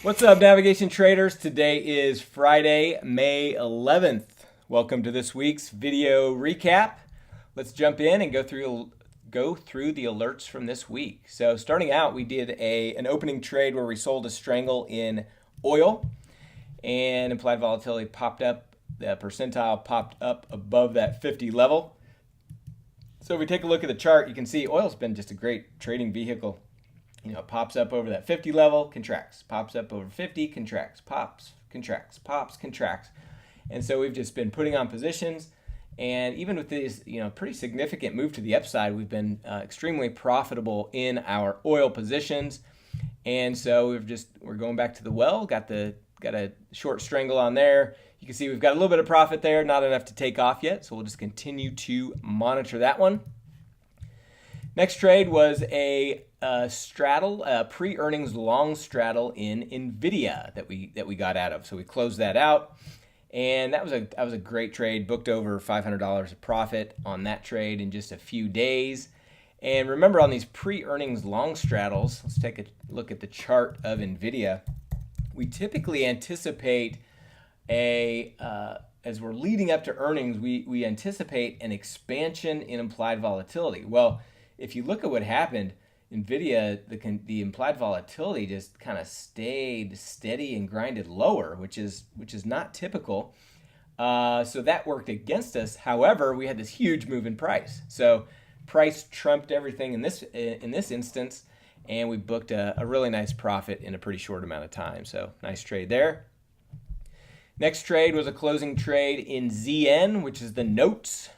What's up, navigation traders? Today is Friday, May 11th. Welcome to this week's video recap. Let's jump in and go through the alerts from this week. So starting out, we did an opening trade where we sold a strangle in oil, and implied volatility popped up. The percentile popped up above that 50 level. So if we take a look at the chart, you can see oil's been just a great trading vehicle. It pops up over that 50 level, contracts, pops up over 50, contracts, pops, contracts, pops, contracts. And so we've just been putting on positions, and even with these, pretty significant move to the upside, we've been extremely profitable in our oil positions. And so we're going back to the well, got a short strangle on there. You can see we've got a little bit of profit there, not enough to take off yet, so we'll just continue to monitor that one. Next trade was a straddle, pre-earnings long straddle in Nvidia that we got out of. So we closed that out, and that was a great trade. Booked over $500 of profit on that trade in just a few days. And remember, on these pre-earnings long straddles, let's take a look at the chart of Nvidia. We typically anticipate as we're leading up to earnings, we anticipate an expansion in implied volatility. Well, if you look at what happened, Nvidia, the implied volatility just kind of stayed steady and grinded lower, which is not typical. So that worked against us. However, we had this huge move in price. So price trumped everything in this instance, and we booked a really nice profit in a pretty short amount of time. So nice trade there. Next trade was a closing trade in ZN, which is the notes.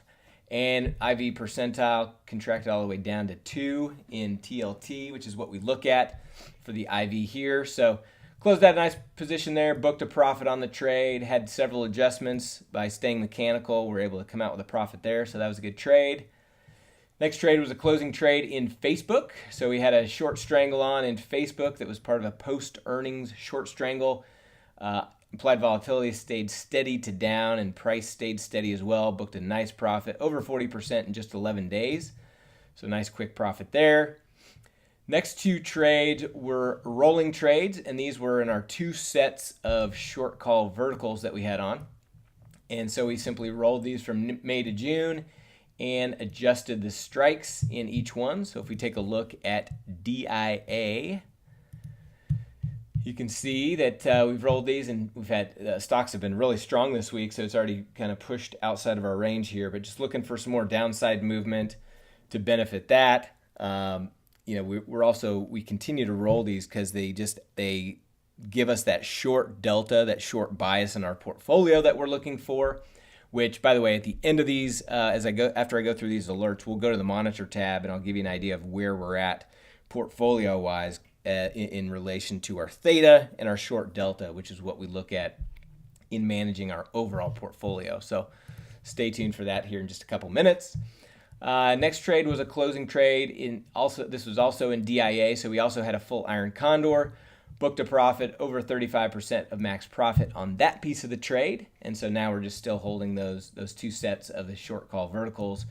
And IV percentile contracted all the way down to 2 in TLT, which is what we look at for the IV here. So closed that nice position there, booked a profit on the trade, had several adjustments. By staying mechanical, we're able to come out with a profit there, so that was a good trade. Next trade was a closing trade in Facebook. So we had a short strangle on in Facebook that was part of a post-earnings short strangle. Implied volatility stayed steady to down, and price stayed steady as well. Booked a nice profit, over 40% in just 11 days. So nice quick profit there. Next two trades were rolling trades, and these were in our two sets of short call verticals that we had on. And so we simply rolled these from May to June and adjusted the strikes in each one. So if we take a look at DIA, you can see that we've rolled these, and we've had stocks have been really strong this week, so it's already kind of pushed outside of our range here. But just looking for some more downside movement to benefit that. We continue to roll these because they give us that short delta, that short bias in our portfolio that we're looking for. Which, by the way, at the end of these, after I go through these alerts, we'll go to the monitor tab, and I'll give you an idea of where we're at portfolio-wise. In relation to our theta and our short delta, which is what we look at in managing our overall portfolio. So stay tuned for that here in just a couple minutes. Next trade was a closing trade this was also in DIA, so we also had a full iron Condor, booked a profit over 35% of max profit on that piece of the trade. And so now we're just still holding those two sets of the short call verticals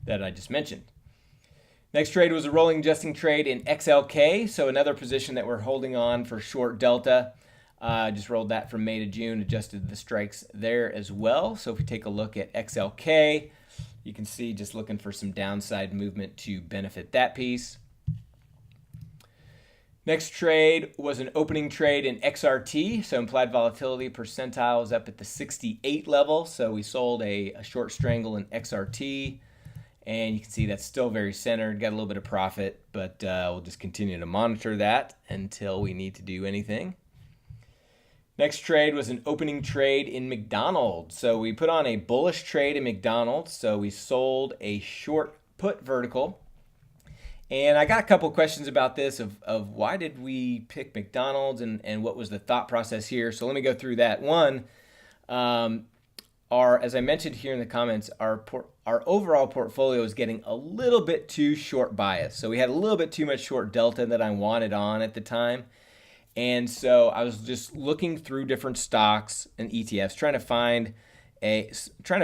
that I just mentioned. Next trade was a rolling adjusting trade in XLK, so another position that we're holding on for short delta. Just rolled that from May to June, adjusted the strikes there as well. So if we take a look at XLK, you can see just looking for some downside movement to benefit that piece. Next trade was an opening trade in XRT, so implied volatility percentile is up at the 68 level. So we sold a short strangle in XRT. And you can see that's still very centered, got a little bit of profit, but we'll just continue to monitor that until we need to do anything. Next trade was an opening trade in McDonald's. So we put on a bullish trade in McDonald's. So we sold a short put vertical. And I got a couple questions about this of why did we pick McDonald's and what was the thought process here. So let me go through that. One, as I mentioned here in the comments, our overall portfolio is getting a little bit too short bias. So we had a little bit too much short delta that I wanted on at the time. And so I was just looking through different stocks and ETFs, trying to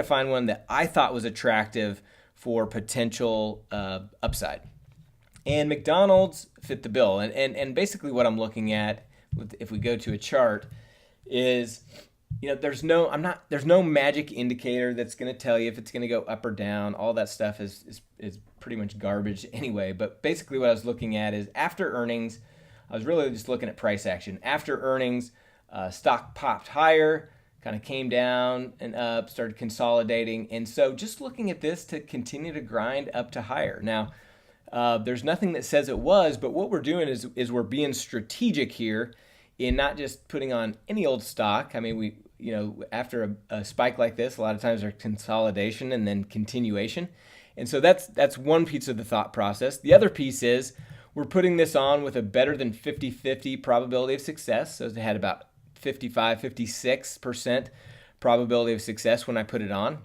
find one that I thought was attractive for potential upside. And McDonald's fit the bill. And basically what I'm looking at if we go to a chart, is there's no magic indicator that's going to tell you if it's going to go up or down. All that stuff is pretty much garbage anyway. But basically what I was looking at is after earnings, I was really just looking at price action. After earnings, stock popped higher, kind of came down and up, started consolidating. And so just looking at this to continue to grind up to higher. Now, there's nothing that says it was, but what we're doing is we're being strategic here in not just putting on any old stock. I mean, after a spike like this, a lot of times there's consolidation and then continuation. And so that's one piece of the thought process. The other piece is we're putting this on with a better than 50-50 probability of success. So it had about 56% probability of success when I put it on.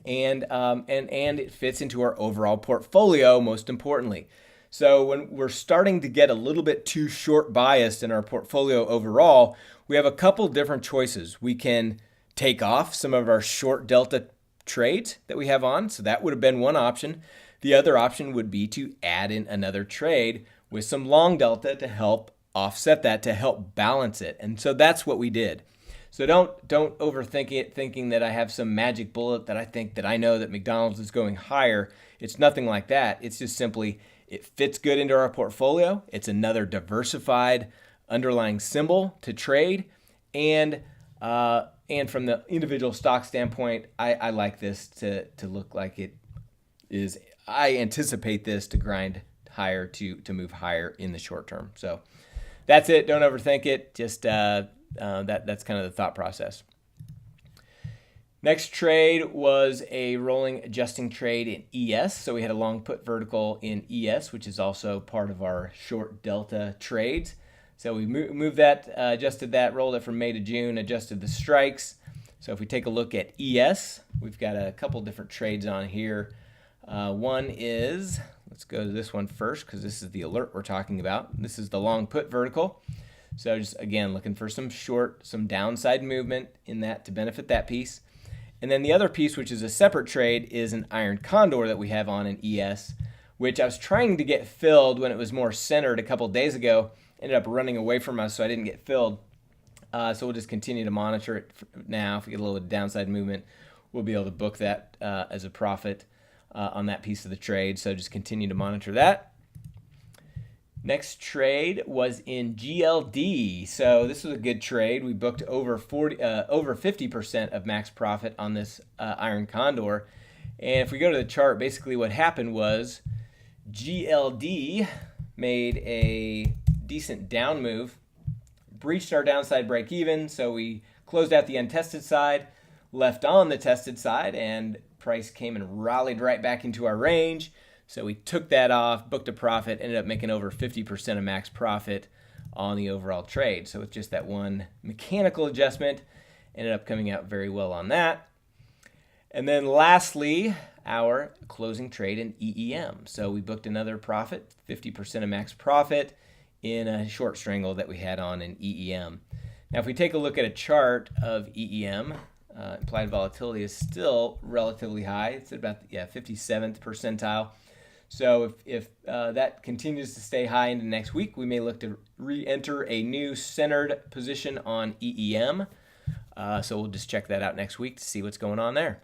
And it fits into our overall portfolio, most importantly. So when we're starting to get a little bit too short biased in our portfolio overall, we have a couple different choices. We can take off some of our short delta trades that we have on. So that would have been one option. The other option would be to add in another trade with some long delta to help offset that, to help balance it. And so that's what we did. So don't overthink it, thinking that I have some magic bullet that I think that I know that McDonald's is going higher. It's nothing like that. It's just simply it fits good into our portfolio. It's another diversified underlying symbol to trade. And from the individual stock standpoint, I like this to look like it is. I anticipate this to grind higher, to move higher in the short term. So that's it. Don't overthink it. Just that's kind of the thought process. Next trade was a rolling adjusting trade in ES. So we had a long put vertical in ES, which is also part of our short delta trades. So we moved that, adjusted that, rolled it from May to June, adjusted the strikes. So if we take a look at ES, we've got a couple different trades on here. One is, let's go to this one first because this is the alert we're talking about. This is the long put vertical. So just, again, looking for some downside movement in that to benefit that piece. And then the other piece, which is a separate trade, is an iron condor that we have on in ES, which I was trying to get filled when it was more centered a couple days ago. Ended up running away from us, so I didn't get filled. So we'll just continue to monitor it now. If we get a little downside movement, we'll be able to book that as a profit on that piece of the trade. So just continue to monitor that. Next trade was in GLD. So this was a good trade. We booked over 50% of max profit on this iron condor. And if we go to the chart, basically what happened was GLD made a decent down move, breached our downside break even. So we closed out the untested side, left on the tested side, and price came and rallied right back into our range. So we took that off, booked a profit, ended up making over 50% of max profit on the overall trade. So with just that one mechanical adjustment, ended up coming out very well on that. And then lastly, our closing trade in EEM. So we booked another profit, 50% of max profit in a short strangle that we had on in EEM. Now if we take a look at a chart of EEM, implied volatility is still relatively high. It's at about 57th percentile. So if that continues to stay high into next week, we may look to re-enter a new centered position on EEM. So we'll just check that out next week to see what's going on there.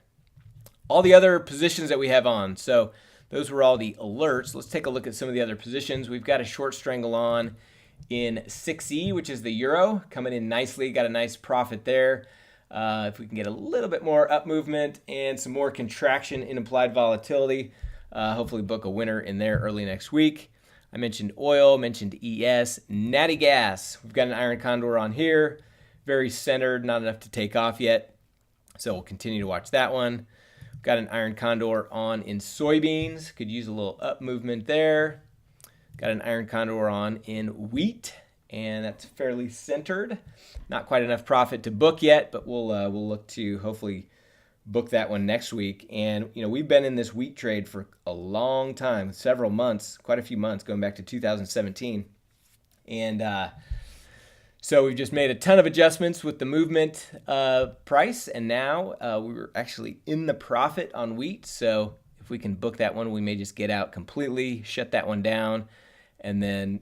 All the other positions that we have on. So those were all the alerts. Let's take a look at some of the other positions. We've got a short strangle on in 6E, which is the euro, coming in nicely. Got a nice profit there. If we can get a little bit more up movement and some more contraction in implied volatility, hopefully book a winner in there early next week. I mentioned oil, mentioned ES, natty gas. We've got an iron condor on here, very centered, not enough to take off yet. So we'll continue to watch that one. We've got an iron condor on in soybeans, could use a little up movement there. Got an iron condor on in wheat, and that's fairly centered. Not quite enough profit to book yet, but we'll look to hopefully book that one next week. And we've been in this wheat trade for a long time, several months, quite a few months, going back to 2017. And so we've just made a ton of adjustments with the movement price, and now we were actually in the profit on wheat. So if we can book that one, we may just get out completely, shut that one down, and then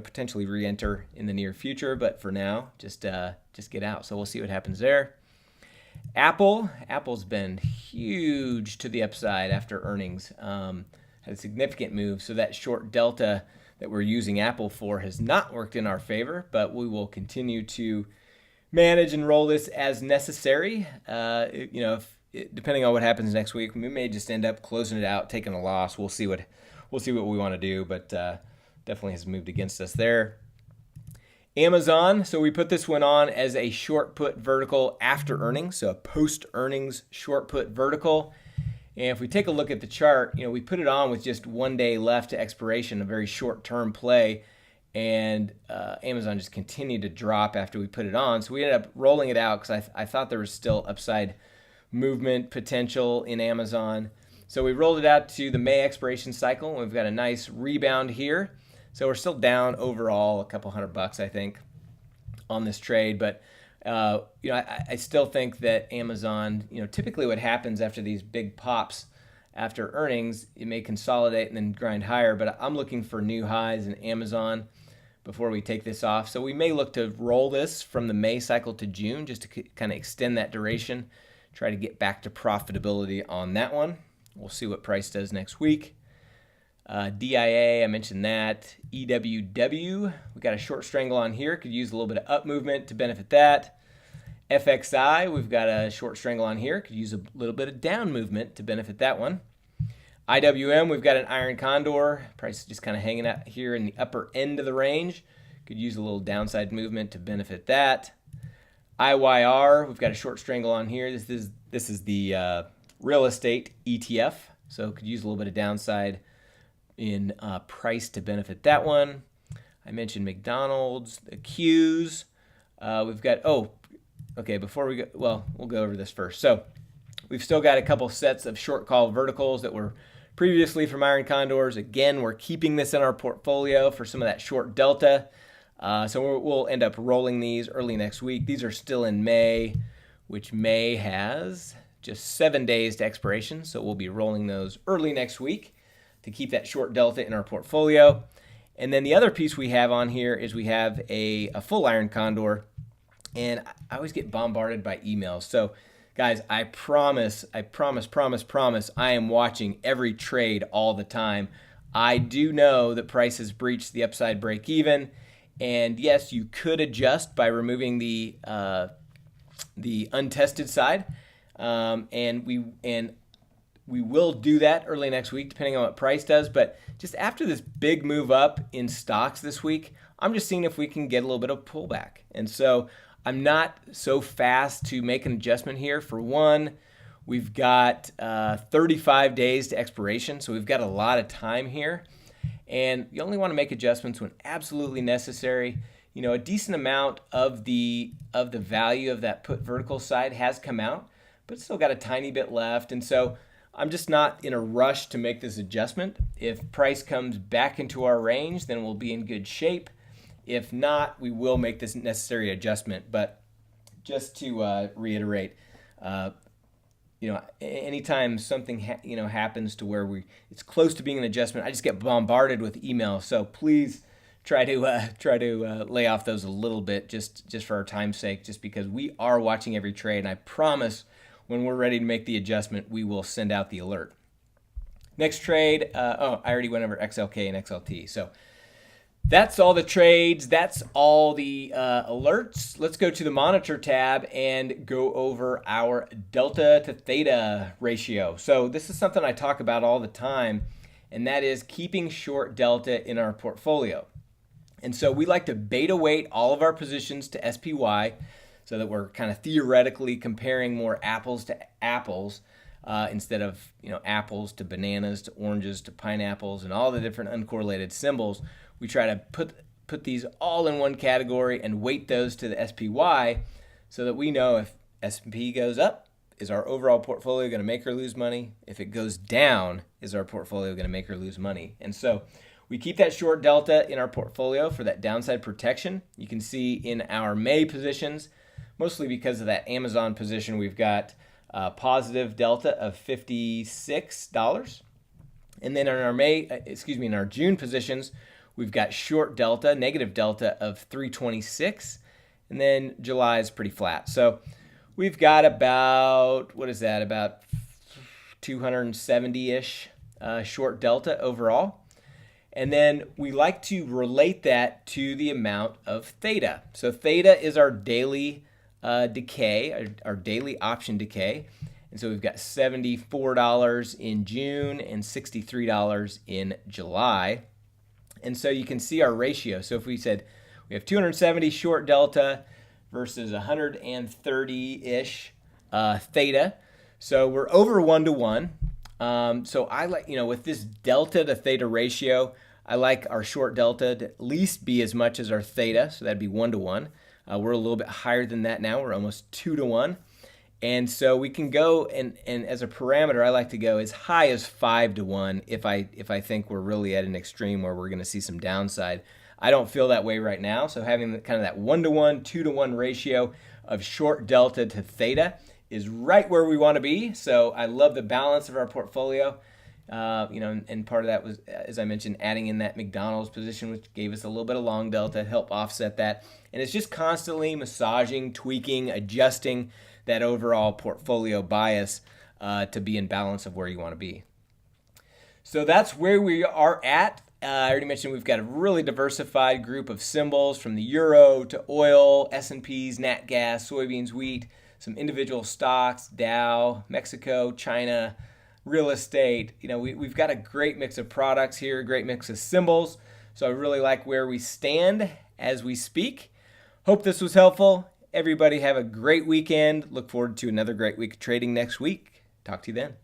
potentially re-enter in the near future. But for now, just get out. So we'll see what happens there. Apple's been huge to the upside after earnings. Had a significant move. So that short delta that we're using Apple for has not worked in our favor, but we will continue to manage and roll this as necessary. Depending on what happens next week, we may just end up closing it out, taking a loss. We'll see what we want to do, but definitely has moved against us there. Amazon, so we put this one on as a short put vertical after earnings, so a post-earnings short put vertical. And if we take a look at the chart, we put it on with just 1 day left to expiration, a very short-term play, and Amazon just continued to drop after we put it on. So we ended up rolling it out because I thought there was still upside movement potential in Amazon. So we rolled it out to the May expiration cycle, and we've got a nice rebound here. So we're still down overall a couple $100, I think, on this trade. But I still think that Amazon, typically what happens after these big pops after earnings, it may consolidate and then grind higher. But I'm looking for new highs in Amazon before we take this off. So we may look to roll this from the May cycle to June just to kind of extend that duration, try to get back to profitability on that one. We'll see what price does next week. DIA, I mentioned that. EWW, we got a short strangle on here. Could use a little bit of up movement to benefit that. FXI, we've got a short strangle on here. Could use a little bit of down movement to benefit that one. IWM, we've got an iron condor. Price is just kind of hanging out here in the upper end of the range. Could use a little downside movement to benefit that. IYR, we've got a short strangle on here. This is the real estate ETF, so could use a little bit of downside in price to benefit that one. I mentioned McDonald's, the Qs. We've got, before we go, we'll go over this first. So we've still got a couple sets of short call verticals that were previously from iron condors. Again, we're keeping this in our portfolio for some of that short delta. So we'll end up rolling these early next week. These are still in May, which May has just 7 days to expiration. So we'll be rolling those early next week to keep that short delta in our portfolio. And then the other piece we have on here is we have a full iron condor. And I always get bombarded by emails. So guys, I promise, I am watching every trade all the time. I do know that price has breached the upside break even. And yes, you could adjust by removing the untested side. And we will do that early next week, depending on what price does. But just after this big move up in stocks this week, I'm just seeing if we can get a little bit of pullback. And so I'm not so fast to make an adjustment here. For one, we've got 35 days to expiration, so we've got a lot of time here. And you only want to make adjustments when absolutely necessary. A decent amount of the value of that put vertical side has come out, but still got a tiny bit left. And so I'm just not in a rush to make this adjustment. If price comes back into our range, then we'll be in good shape. If not, we will make this necessary adjustment. But just to reiterate, anytime something happens to where it's close to being an adjustment, I just get bombarded with emails. So please try to lay off those a little bit, just for our time's sake, just because we are watching every trade, and I promise when we're ready to make the adjustment, we will send out the alert. Next trade, I already went over XLK and XLT. So that's all the trades. That's all the alerts. Let's go to the monitor tab and go over our delta to theta ratio. So this is something I talk about all the time, and that is keeping short delta in our portfolio. And so we like to beta weight all of our positions to SPY so that we're kind of theoretically comparing more apples to apples instead of apples to bananas to oranges to pineapples and all the different uncorrelated symbols. We try to put these all in one category and weight those to the SPY so that we know if S&P goes up, is our overall portfolio going to make or lose money? If it goes down, is our portfolio going to make or lose money? And so we keep that short delta in our portfolio for that downside protection. You can see in our May positions, mostly because of that Amazon position, we've got a positive delta of $56. And then in our June positions, We've got short delta, negative delta of 326. And then July is pretty flat. So we've got about, what is that, about 270-ish short delta overall. And then we like to relate that to the amount of theta. So theta is our daily decay, our daily option decay. And so we've got $74 in June and $63 in July. And so you can see our ratio. So if we said we have 270 short delta versus 130-ish theta. So we're over 1 to 1. So I like, with this delta to theta ratio, I like our short delta to at least be as much as our theta. So that'd be 1 to 1. We're a little bit higher than that now. We're almost 2 to 1. And so we can go, and as a parameter, I like to go as high as 5 to 1 if I think we're really at an extreme where we're going to see some downside. I don't feel that way right now. So having kind of that 1 to 1, 2 to 1 ratio of short delta to theta is right where we want to be. So I love the balance of our portfolio. And part of that was, as I mentioned, adding in that McDonald's position, which gave us a little bit of long delta to help offset that. And it's just constantly massaging, tweaking, adjusting that overall portfolio bias to be in balance of where you want to be. So that's where we are at. I already mentioned we've got a really diversified group of symbols, from the euro to oil, S&Ps, nat gas, soybeans, wheat, some individual stocks, Dow, Mexico, China, real estate. We've got a great mix of products here, a great mix of symbols. So I really like where we stand as we speak. Hope this was helpful. Everybody have a great weekend. Look forward to another great week of trading next week. Talk to you then.